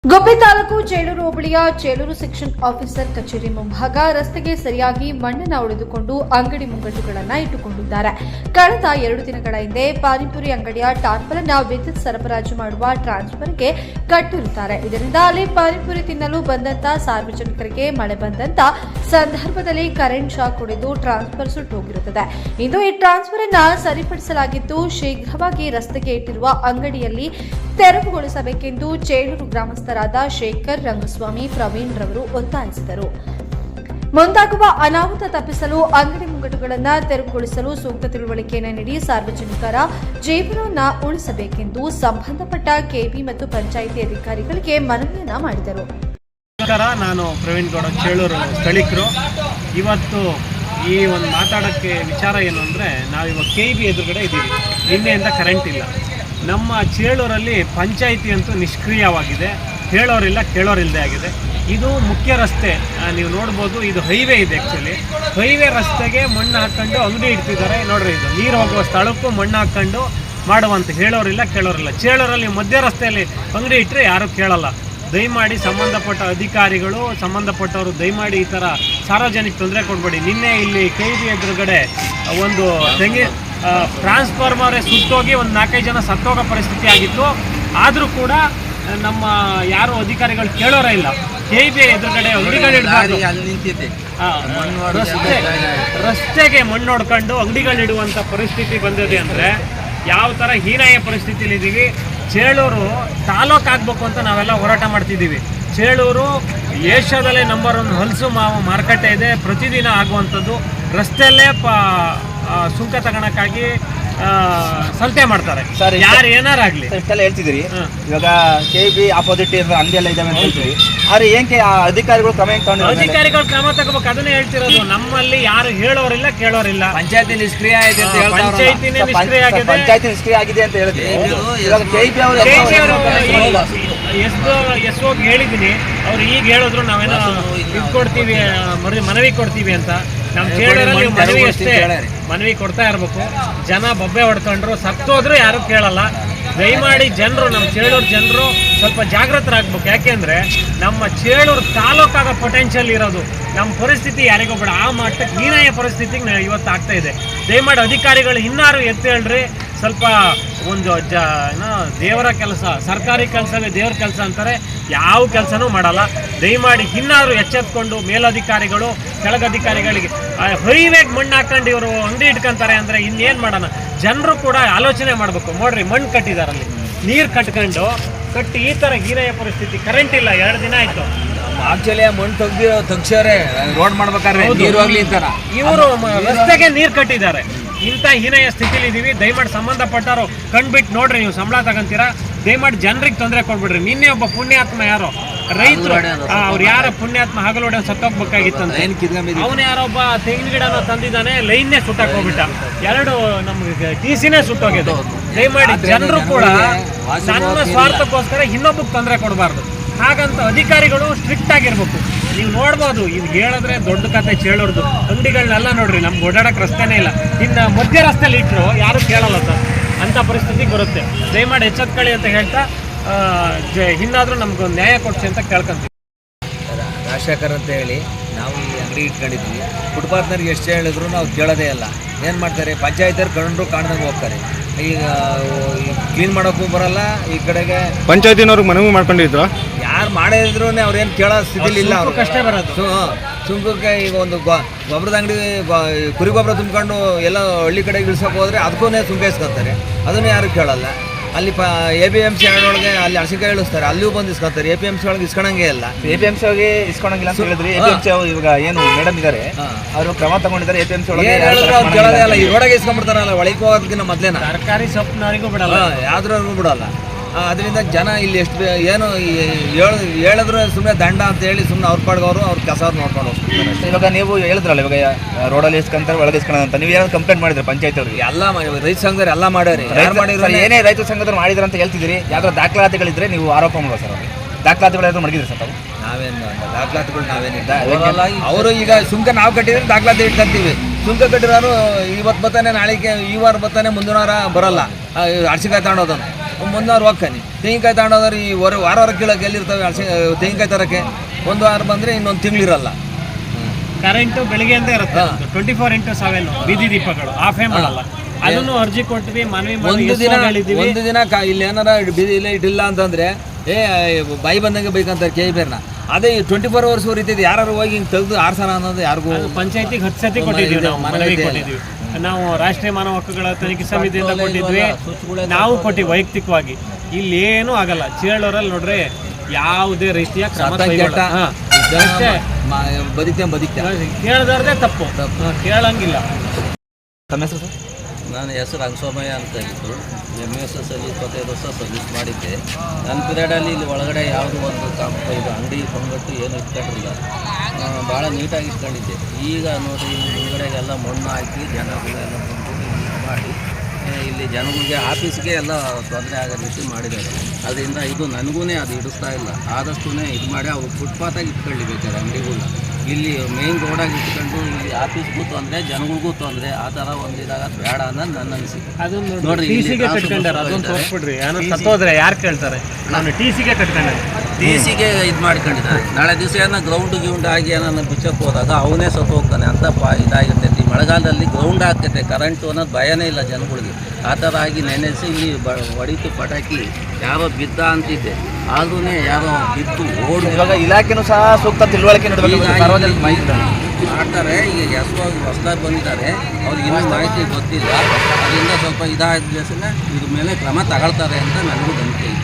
ಗುಬ್ಬಿ ತಾಲೂಕು ಚೇಳೂರು ಹೋಬಳಿಯ Chelur section officer ಕಚೇರಿ ಮುಂಭಾಗ ರಸ್ತೆಗೆ ಸರಿಯಾಗಿ ಮಣ್ಣನ್ನು ಉಳಿದುಕೊಂಡು ಅಂಗಡಿ ಮುಂಗಟ್ಟುಗಳನ್ನು ಇಟ್ಟುಕೊಂಡಿದ್ದಾರೆ. ಕಳೆದ 2 ದಿನಗಳ ಹಿಂದೆ ಪಾನಿಪುರಿ ಅಂಗಡಿಯ ಟಾರ್ಪಲ್ ಅನ್ನು ವಿದ್ಯುತ್ ಸರಬರಾಜು ಮಾಡುವ ಟ್ರಾನ್ಸ್ಫರ್ಗೆ ಕಟ್ಟಿರುತ್ತಾರೆ. ಇದರಿಂದ ಅಲ್ಲಿ ಪಾನಿಪುರಿ ತಿನ್ನಲು ಬಂದಂತ ಸಾರ್ವಜನಿಕರಿಗೆ ಮಳೆ ಬಂದಂತ ಸಂದರ್ಭದಲ್ಲಿ ಕರೆಂಟ್ ಶಾಕ್ ಹೊಡೆದು ಟ್ರಾನ್ಸ್ಫರ್ ಸುಟ್ಟೋಗಿರುತ್ತದೆ. ಇಂದು ಈ ಟ್ರಾನ್ಸ್ಫರ್ ಅನ್ನು ಸರಿಪಡಿಸಲಾಗಿದ್ದು ಶೀಘ್ರವಾಗಿ ರಸ್ತೆಗೆ ಇಟ್ಟಿರುವ ಅಂಗಡಿಯಲ್ಲಿ ತೆರವುಗೊಳಿಸಬೇಕೆಂದು ಚೇಳೂರು ಗ್ರಾಮಸ್ಥರಾದ ಶೇಖರ್, ರಂಗಸ್ವಾಮಿ, ಪ್ರವೀಣ್ ರವರು ಒತ್ತಾಯಿಸಿದರು. ಮುಂದಾಗುವ ಅನಾಹುತ ತಪ್ಪಿಸಲು ಅಂಗಡಿ ಮುಂಗಟ್ಟುಗಳನ್ನು ತೆರವುಗೊಳಿಸಲು ಸೂಕ್ತ ತಿಳುವಳಿಕೆಯನ್ನು ನೀಡಿ ಸಾರ್ವಜನಿಕರ ಜೀವನವನ್ನು ಉಳಿಸಬೇಕೆಂದು ಸಂಬಂಧಪಟ್ಟ ಕೆಬಿ ಮತ್ತು ಪಂಚಾಯಿತಿ ಅಧಿಕಾರಿಗಳಿಗೆ ಮನವಿಯನ್ನ ಮಾಡಿದರು. ನಾನು ಪ್ರವೀಣ್ ಗೌಡ, ಚೇಳೂರು ಸ್ಥಳೀಕರು. ಇವತ್ತು ಈ ಒಂದು ಮಾತಾಡೋಕ್ಕೆ ವಿಚಾರ ಏನು ಅಂದರೆ, ನಾವಿವಾಗ ಕೆಬಿ ಎದುರುಗಡೆ ಇದ್ದೀವಿ. ನಿನ್ನೆಯಿಂದ ಕರೆಂಟ್ ಇಲ್ಲ. ನಮ್ಮ ಚೇಳೂರಲ್ಲಿ ಪಂಚಾಯಿತಿ ಅಂತೂ ನಿಷ್ಕ್ರಿಯವಾಗಿದೆ. ಹೇಳೋರಿಲ್ಲ, ಕೇಳೋರಿಲ್ಲದೆ ಆಗಿದೆ. ಇದು ಮುಖ್ಯ ರಸ್ತೆ, ನೀವು ನೋಡ್ಬೋದು. ಇದು ಹೈವೇ ಇದೆ. ಆ್ಯಕ್ಚುಲಿ ಹೈವೇ ರಸ್ತೆಗೆ ಮಣ್ಣು ಹಾಕ್ಕೊಂಡು ಅಂಗಡಿ ಇಡ್ತಿದ್ದಾರೆ. ನೋಡ್ರಿ, ಇದು ನೀರು ಹೋಗುವ ಸ್ಥಳಕ್ಕೂ ಮಣ್ಣು ಹಾಕ್ಕೊಂಡು ಮಾಡುವಂತ ಹೇಳೋರಿಲ್ಲ, ಕೇಳೋರಿಲ್ಲ. ಚೇಳೂರಲ್ಲಿ ಮಧ್ಯ ರಸ್ತೆಯಲ್ಲಿ ಅಂಗಡಿ ಇಟ್ಟರೆ ಯಾರೂ ಕೇಳಲ್ಲ. ದಯಮಾಡಿ ಸಂಬಂಧಪಟ್ಟ ಅಧಿಕಾರಿಗಳು, ಸಂಬಂಧಪಟ್ಟವರು ದಯಮಾಡಿ ಈ ಥರ ಸಾರ್ವಜನಿಕ ತೊಂದರೆ ಕೊಡಬೇಡಿ. ನಿನ್ನೆ ಇಲ್ಲಿ ಕೆಬಿ ಎದುರುಗಡೆ ಒಂದು ಟ್ರಾನ್ಸ್ಫಾರ್ಮರೇ ಸುಟ್ಟೋಗಿ ಒಂದು 4-5 ಜನ ಸತ್ತೋಗೋ ಪರಿಸ್ಥಿತಿ ಆಗಿತ್ತು. ಆದರೂ ಕೂಡ ನಮ್ಮ ಯಾರು ಅಧಿಕಾರಿಗಳು ಕೇಳೋರೇ ಇಲ್ಲ. ಕೆಬಿ ಎದುರುಗಡೆ ಅಂಗಡಿಗಳಿಡಬಾರ್ದು, ರಸ್ತೆಗೆ ಮಣ್ಣು ಹೊಡ್ಕೊಂಡು ಅಂಗಡಿಗಳಿಡುವಂಥ ಪರಿಸ್ಥಿತಿ ಬಂದಿದೆ ಅಂದರೆ ಯಾವ ಥರ ಹೀನಾಯ ಪರಿಸ್ಥಿತಿಲಿದ್ದೀವಿ. ಚೇಳೂರು ತಾಲೂಕು ಆಗಬೇಕು ಅಂತ ನಾವೆಲ್ಲ ಹೋರಾಟ ಮಾಡ್ತಿದ್ದೀವಿ. ಚೇಳೂರು ಏಷ್ಯಾದಲ್ಲೇ ನಂಬರ್ 1 ಹಲಸು ಮಾವು ಮಾರುಕಟ್ಟೆ ಇದೆ. ಪ್ರತಿದಿನ ಆಗುವಂಥದ್ದು. ರಸ್ತೆಯಲ್ಲೇ ಸುಂಕ ತಗೊಳಕ್ಕಾಗಿ ಸಂತೆ ಮಾಡ್ತಾರೆ. ಸರ್, ಯಾರು ಏನಾರಾಗ್ಲಿ ಇಷ್ಟೆಲ್ಲ ಹೇಳ್ತಿದ್ದೀರಿ. ಇವಾಗ ಕೆಬಿ ಆಪೋಸಿಟ್ ಅಂಗಡಿ ಎಲ್ಲ ಇದಾವೆ ಅಂತ ಹೇಳ್ತೀವಿ. ಆದ್ರೆ ಏನಕ್ಕೆ ಅಧಿಕಾರಿಗಳು ಕ್ರಮ ಅಧಿಕಾರಿಗಳು ಕ್ರಮ ತಗೋಬೇಕು, ಅದನ್ನೇ ಹೇಳ್ತಿರೋದು. ನಮ್ಮಲ್ಲಿ ಯಾರು ಹೇಳೋರಿಲ್ಲ, ಕೇಳೋರಿಲ್ಲ. ಪಂಚಾಯತಿ ನಿಷ್ಕ್ರಿಯ ಆಗಿದೆ ಅಂತ ಪಂಚಾಯತಿನೇ ನಿಷ್ಕ್ರಿಯ ಆಗಿದೆ. ಪಂಚಾಯತಿ ನಿಷ್ಕ್ರಿಯ ಆಗಿದೆ ಅಂತ ಹೇಳ್ತೀವಿ. ಇವಾಗ ಕೆಬಿ ಅವರು ಎಸ್ ಹೋಗಿ ಹೇಳಿದ್ದೀನಿ. ಅವ್ರು ಈಗ ಹೇಳಿದ್ರು ನಾವೇನೋ ಇದು ಕೊಡ್ತೀವಿ, ಮನವಿ ಕೊಡ್ತೀವಿ ಅಂತ. ನಮ್ಮ ಚೇಳೂರಲ್ಲಿ ಮನವಿ ಅಷ್ಟೇ, ಮನವಿ ಕೊಡ್ತಾ ಇರ್ಬೇಕು. ಜನ ಬೊಬ್ಬೆ ಹೊಡ್ಕೊಂಡ್ರು, ಸತ್ತೋದ್ರು ಯಾರು ಕೇಳಲ್ಲ. ದಯಮಾಡಿ ಜನರು, ನಮ್ಮ ಚೇಳೂರು ಜನರು ಸ್ವಲ್ಪ ಜಾಗೃತರಾಗಬೇಕು. ಯಾಕೆಂದರೆ ನಮ್ಮ ಚೇಳೂರು ತಾಲೂಕಾಗ ಪೊಟೆನ್ಷಿಯಲ್ ಇರೋದು. ನಮ್ಮ ಪರಿಸ್ಥಿತಿ ಯಾರಿಗೂ ಬೇಡ, ಆ ಮಟ್ಟಕ್ಕೆ ಹೀನಾಯ ಪರಿಸ್ಥಿತಿಗೆ ಇವತ್ತು ಆಗ್ತಾ ಇದೆ. ದಯಮಾಡಿ ಅಧಿಕಾರಿಗಳು ಇನ್ನಾರು ಎತ್ತೇಳ್ರಿ. ಸ್ವಲ್ಪ ಒಂದು ದೇವರ ಕೆಲಸ, ಸರ್ಕಾರಿ ಕೆಲಸವೇ ದೇವರ ಕೆಲಸ ಅಂತಾರೆ. ಯಾವ ಕೆಲಸನೂ ಮಾಡಲ್ಲ. ದಯಮಾಡಿ ಇನ್ನಾರು ಎಚ್ಚೆತ್ಕೊಂಡು ಮೇಲಧಿಕಾರಿಗಳು, ಕೆಳಗಧಿಕಾರಿಗಳಿಗೆ ಹೈವೇಗೆ ಮಣ್ಣು ಹಾಕೊಂಡು ಇವರು ಅಂಗಡಿ ಇಟ್ಕೊಂತಾರೆ ಅಂದರೆ ಇನ್ನೇನು ಮಾಡೋಣ? ಜನರು ಕೂಡ ಆಲೋಚನೆ ಮಾಡಬೇಕು. ನೋಡ್ರಿ, ಮಣ್ಣು ಕಟ್ಟಿದಾರಲ್ಲಿ, ನೀರು ಕಟ್ಟಿ ಈ ಥರ ಹೀನಾಯ ಪರಿಸ್ಥಿತಿ. ಕರೆಂಟ್ ಇಲ್ಲ, 2 ದಿನ ಆಯಿತು. ಆಕ್ಚುಲಿ ಮಣ್ಣು ತೆಗ್ಸೋರೆ ರೋಡ್ ಮಾಡ್ಬೇಕಾದ್ರೆ ನೀರು ಹೋಗ್ಲಿ ಅಂತಾರ. ಇವರು ರಸ್ತೆಗೆ ನೀರು ಕಟ್ಟಿದ್ದಾರೆ. ಇಂಥ ಹೀನಾಯ ಸ್ಥಿತಿಲಿ ಇದ್ದೀವಿ. ದಯಮಾಡಿ ಸಂಬಂಧಪಟ್ಟವರು ಕಂಡುಬಿಟ್ಟು ನೋಡ್ರಿ. ನೀವು ಸಂಬಳ ತಗೊಂತೀರಾ, ದಯಮಾಡಿ ಜನರಿಗೆ ತೊಂದರೆ ಕೊಡ್ಬಿಡ್ರಿ. ನಿನ್ನೆ ಒಬ್ಬ ಪುಣ್ಯಾತ್ಮ, ಯಾರೋ ರೈತರು, ಅವ್ರು ಯಾರ ಪುಣ್ಯಾತ್ಮ ಹಗಲೋಡೆ ಸತ್ತೋಗ್ಬೇಕಾಗಿತ್ತಂತ. ಅವನು ಯಾರೊಬ್ಬ ತೆಂಗಿನ ಗಿಡನ ತಂದಿದ್ದಾನೆ, ಲೈನ್ನೇ ಸುಟ್ಟಾಕ್ ಹೋಗ್ಬಿಟ್ಟ. 2 ನಮ್ಗೆ TCನೇ ಸುಟ್ಟೋಗಿದೆ. ದಯಮಾಡಿ ಜನರು ಕೂಡ ನನ್ನ ಸ್ವಾರ್ಥಕ್ಕೋಸ್ಕರ ಇನ್ನೊಬ್ಬಕ್ಕೆ ತೊಂದರೆ ಕೊಡಬಾರ್ದು. ಹಾಗಂತ ಅಧಿಕಾರಿಗಳು ಸ್ಟ್ರಿಕ್ಟ್ ಆಗಿರ್ಬೇಕು. ನೀವು ನೋಡ್ಬೋದು, ಇವು ಹೇಳಿದ್ರೆ ದೊಡ್ಡ ಕತೆ. ಚೇಳೂರ್ದು ಅಂಗಡಿಗಳನ್ನೆಲ್ಲ ನೋಡ್ರಿ, ನಮ್ಗೆ ಓಡಾಡಕ್ಕೆ ರಸ್ತೆನೇ ಇಲ್ಲ. ಇನ್ನು ಮಧ್ಯ ರಸ್ತೆಯಲ್ಲಿ ಇಟ್ಟರು ಯಾರು ಕೇಳಲ್ಲ ಸರ್. ಅಂಥ ಪರಿಸ್ಥಿತಿಗೆ ಬರುತ್ತೆ. ದಯಮಾಡಿ ಎಚ್ಚೆತ್ಕೊಳ್ಳಿ ಅಂತ ಹೇಳ್ತಾ ಇನ್ನಾದರೂ ನಮ್ಗೊಂದು ನ್ಯಾಯ ಕೊಡ್ಸಿ ಅಂತ ಕೇಳ್ಕೊಂತೀವಿ. ರಾಜಶೇಖರ್ ಅಂತ ಹೇಳಿ ನಾವು ಈ ಅಂಗಡಿ ಇಟ್ಕೊಂಡಿದ್ವಿ. ಫುಟ್ಪಾತ್ನವ್ರಿಗೆ ಎಷ್ಟು ಹೇಳಿದ್ರು ನಾವು ಕೇಳೋದೇ ಇಲ್ಲ. ಏನು ಮಾಡ್ತಾರೆ, ಪಂಚಾಯತಿಯವ್ರು ಕಂಡ್ರು ಕಾಣ್ದಂಗೆ ಹೋಗ್ತಾರೆ. ಈಗ ಕ್ಲೀನ್ ಮಾಡೋಕ್ಕೂ ಬರಲ್ಲ. ಈ ಕಡೆಗೆ ಪಂಚಾಯತಿನವ್ರಿಗೆ ಮನವಿ ಮಾಡ್ಕೊಂಡಿದ್ರು. ಯಾರು ಮಾಡಿದ್ರು ಅವ್ರೇನು ಕೇಳೋ ಸ್ಥಿತಿಲಿ ಇಲ್ಲ. ಅವ್ರು ಕಷ್ಟ ಬರೋದು. ಸುಂಕಕ್ಕೆ ಈಗ ಒಂದು ಗೊಬ್ಬರದ ಅಂಗಡಿ ಕುರಿ ಗೊಬ್ಬರ ತುಂಬ್ಕೊಂಡು ಎಲ್ಲ ಹಳ್ಳಿ ಕಡೆಗೆ ಇಳಿಸೋಕೆ ಹೋದರೆ ಅದಕ್ಕೂ ಸುಂಕ ಇಸ್ಕೊತಾರೆ. ಅದನ್ನು ಯಾರು ಕೇಳಲ್ಲ. ಅಲ್ಲಿ APMC ಒಳಗೆ ಅಲ್ಲಿ ಅಣಸಿಕಾಯಿ ಇಳಿಸ್ತಾರೆ, ಅಲ್ಲಿಯೂ ಬಂದು ಇಸ್ಕೊತಾರೆ. APMC ಒಳಗೆ ಇಸ್ಕೊಳಂಗೆ ಇಲ್ಲ. APMC ಒಳಗೆ ಇಸ್ಕೊಳಂಗಿಲ್ಲ ಅಂತ ಹೇಳಿದ್ರಿ. APMC ಇವಾಗ ಏನು ಮೇಡಮ್ ಇದ್ದಾರೆ, ಅವರು ಕ್ರಮ ತಗೊಂಡಿದ್ದಾರೆ. APMC ಒಳಗೆ ಹೇಳಿದ್ರು ಅವ್ರು ಕೇಳೋದೇ ಇಲ್ಲ. ಈ ರೋಡಾಗೆ ಇಸ್ಕೊಂಡ್ಬಿಡ್ತಾರಲ್ಲ, ಒಳಗೆ ಹೋಗೋದಕ್ಕಿಂತ ಮೊದಲೇನ ಸರ್ಕಾರಿ ಸೊಪ್ಪಿನವರಿಗೂ ಬಿಡಲ್ಲ, ಯಾವ್ದ್ರವ್ರಿಗೂ ಬಿಡಲ್ಲ. ಅದರಿಂದ ಜನ ಇಲ್ಲಿ ಎಷ್ಟು ಏನು ಹೇಳಿದ್ರು ಸುಮ್ಮನೆ ದಂಡ ಅಂತ ಹೇಳಿ ಸುಮ್ಮನೆ ಅವ್ರ ಪಾಡ್ಗವರು ಅವ್ರ ಕೆಲಸ ಅವ್ರು ನೋಡ್ಕೊಂಡು ಹೋಗ್ತಾರೆ. ಇವಾಗ ನೀವು ಹೇಳಿದ್ರಲ್ಲ, ಇವಾಗ ರೋಡಲ್ಲಿ ಇಸ್ಕೊಂತಾರೆ, ಒಳಗೆ ಇಸ್ಕೊಳ್ಳೋದು ಅಂತ ನೀವು ಏನಾದ್ರು ಕಂಪ್ಲೇಂಟ್ ಮಾಡಿದ್ರೆ ಪಂಚಾಯತ್ ಅವ್ರಿಗೆ? ಎಲ್ಲ ರೈತ ಸಂಘದವ್ರು ಎಲ್ಲ ಮಾಡ್ಯಾರಿ. ಏನೇ ರೈತ ಸಂಘದವ್ರು ಮಾಡಿದ್ರು ಅಂತ ಹೇಳ್ತಿದ್ದೀರಿ. ಯಾವ್ದಾದ್ರು ದಾಖಲಾತಿಗಳಿದ್ರೆ ನೀವು ಆರೋಪ ಮಾಡುವ ಸರ್. ಅವ್ರಿಗೆ ದಾಖಲಾತಿಗಳು ಮಡಗಿದ್ರಿ ಸರ್ ತಾವು? ನಾವೇನು ದಾಖಲಾತಿಗಳು ನಾವೇನಿಲ್ಲ. ಅವರು ಈಗ ಸುಂಕ ನಾವು ಕಟ್ಟಿದ್ರೆ ದಾಖಲಾತಿ ಇಟ್ಕೊಂತೀವಿ. ಸುಂಕ ಕಟ್ಟಿರೋರು ಇವತ್ತು ಬರ್ತಾನೆ, ನಾಳೆಗೆ ಈ ವಾರ ಬರ್ತಾನೆ, ಮುಂದಿನ ವಾರ ಬರಲ್ಲ. ಅಣಸಿಕಾಯಿ ತಗೊಂಡೋದನ್ನು ಮುಂದಾರು ಹೋಗ್ತಾನೆ ತೆಂಗಿನಕಾಯಿ ತಗೊಂಡೋದ್ರೆ ಈ ವಾರ ಕೀಳಕ್ಕೆ ಎಲ್ಲಿರ್ತವೆ ತೆಂಗಿನಕಾಯಿ ತರಕ್ಕೆ ಒಂದು ವಾರ ಬಂದರೆ ಇನ್ನೊಂದು ತಿಂಗಳಿರಲ್ಲ. ಕರೆಂಟು ಬೆಳಿಗ್ಗೆ ಅಂತ ಇರುತ್ತೆ 24x7 ಬೀದಿ ದೀಪಗಳು ಆಫೇ ಮಾಡಲ್ಲ. ಅದನ್ನು ಅರ್ಜಿ ಕೊಟ್ವಿ, ಮನವಿ ಒಂದು ದಿನ ಇಲ್ಲಿ ಏನಾರ ಬೀದಿ ಲೈಟ್ ಇಲ್ಲ ಅಂತಂದ್ರೆ ಬಾಯಿ ಬಂದಂಗೆ ಬೇಕಂತಾರೆ KEBನ. ಅದೇ 24 hours ಉರಿತೈತೆ. ಯಾರು ಹೋಗಿ ಹಿಂಗೆ ತೆಗೆದು ಆರ್ಸನ ಅನ್ನೋದು ಯಾರಿಗೂ. ಪಂಚಾಯತಿಗೆ 10 ಸತಿ ಕೊಟ್ಟಿದ್ದೀವಿ, ನಾವು ಮನವಿ ಕೊಟ್ಟಿದ್ದೀವಿ. ನಾವು ರಾಷ್ಟ್ರೀಯ ಮಾನವ ಹಕ್ಕುಗಳ ತನಿಖೆ ಸಮಿತಿಯಿಂದ ಕೊಟ್ಟಿದ್ವಿ, ನಾವು ಕೊಟ್ಟಿವಿ ವೈಯಕ್ತಿಕವಾಗಿ. ಇಲ್ಲಿ ಏನೂ ಆಗಲ್ಲ. ಚೇಳೂರಲ್ಲಿ ನೋಡ್ರಿ ಯಾವುದೇ ರೀತಿಯ ಕ್ರಮ ಕೇಳದಾರ್ದೇ ತಪ್ಪು, ಕೇಳಂಗಿಲ್ಲ. ತಮ್ಮ ಹೆಸರು ಸರ್? ನನ್ನ ಹೆಸರು ಅಂಗಸೋಮಯ್ಯ ಅಂತ ಹೇಳಿದ್ರು. MSS ಅಲ್ಲಿ 25 ವರ್ಷ ಸರ್ವಿಸ್ ಮಾಡಿದ್ದೆ. ನನ್ನ ಪೀರಿಯಡಲ್ಲಿ ಇಲ್ಲಿ ಒಳಗಡೆ ಯಾವುದೋ ಒಂದು ಇದು ಅಂಗಡಿ ಕೊಂಗಟ್ಟು ಏನು ಇಟ್ಕೊಂಡಿಲ್ಲ, ಭಾಳ ನೀಟಾಗಿ ಇಟ್ಕೊಂಡಿದ್ದೆ. ಈಗ ನೋಡಿ ಇಲ್ಲಿ ಮುಂಗಡೆಗೆಲ್ಲ ಮಣ್ಣು ಹಾಕಿ ಜನಗಳೆಲ್ಲ ಬಂದು ಮಾಡಿ ಇಲ್ಲಿ ಜನಗಳಿಗೆ ಆಫೀಸ್ಗೆ ಎಲ್ಲ ತೊಂದರೆ ಆಗೋ ರೀತಿ ಮಾಡಿದ್ದಾರೆ. ಅದರಿಂದ ಇದು ನನಗೂ ಅದು ಹಿಡಿಸ್ತಾ ಇಲ್ಲ. ಆದಷ್ಟು ಇದು ಮಾಡಿ ಅವ್ರು ಫುಟ್ಪಾತಾಗಿ ಇಟ್ಕೊಳ್ಳಿಬೇಕಾದ್ರೆ ಅಂಗಡಿಗಳನ್ನ ಇಲ್ಲಿ ಮೇನ್ ರೋಡಾಗಿ ಇಟ್ಕೊಂಡು ಇಲ್ಲಿ ಆಫೀಸ್ಗೂ ತೊಂದರೆ, ಜನಗಳಿಗೂ ತೊಂದರೆ, ಆ ಥರ ಒಂದಿದಾಗ ಬೇಡ ಅನ್ನೋದು ನನ್ನ ಅನಿಸಿಕೆ. ನೋಡ್ರಿ TCಗೆ ಕಟ್ಕೊಂಡಾರ, ಅದೊಂದು ತೋರಿಸ್ಬಿಡ್ರಿ. ಏನೋ ಸತ್ತೋದ್ರೆ ಯಾರು ಕೇಳ್ತಾರೆ? ನಾನು TCಗೆ ಕಟ್ಕೊಂಡೆ, TCಗೆ ಇದು ಮಾಡ್ಕೊಂಡಿದ್ದಾರೆ. ನಾಳೆ ದಿವಸ ಏನೋ ಗ್ರೌಂಡ್ ಆಗಿ ಏನೋ ಬಿಚ್ಚಕ್ಕೆ ಹೋದಾಗ ಅವನೇ ಸತ್ತು ಹೋಗ್ತಾನೆ ಅಂತ ಇದಾಗಿರ್ತೈತಿ. ಮಳೆಗಾಲದಲ್ಲಿ ಗ್ರೌಂಡ್ ಆಗ್ತೈತೆ, ಕರೆಂಟು ಅನ್ನೋದು ಭಯನೇ ಇಲ್ಲ ಜನಗಳಿಗೆ. ಆ ಥರ ಆಗಿ ನೆನೆಸಿ ಇಲ್ಲಿ ಹೊಡಿತು ಪಟಾಕಿ ಯಾರೋ ಬಿದ್ದ ಅಂತಿದ್ದೆ, ಆದ್ರೂ ಯಾರೋ ಬಿದ್ದು ಓಡಿ. ಇವಾಗ ಇಲಾಖೆನೂ ಸಹ ಸೂಕ್ತ ತಿಳುವಳಿಕೆ ಮಾಡ್ತಾರೆ. ಈಗ ಹೊಸದಾಗಿ ಬಂದಿದ್ದಾರೆ, ಅವ್ರಿಗೆ ಇನ್ನೂ ಮಾಹಿತಿ ಗೊತ್ತಿಲ್ಲ. ಅದರಿಂದ ಸ್ವಲ್ಪ ಇದಾದ ಇದ್ರ ಮೇಲೆ ಕ್ರಮ ತಗೊಳ್ತಾರೆ ಅಂತ ನನಗೂ ನಂಬಿಕೆ ಇದೆ.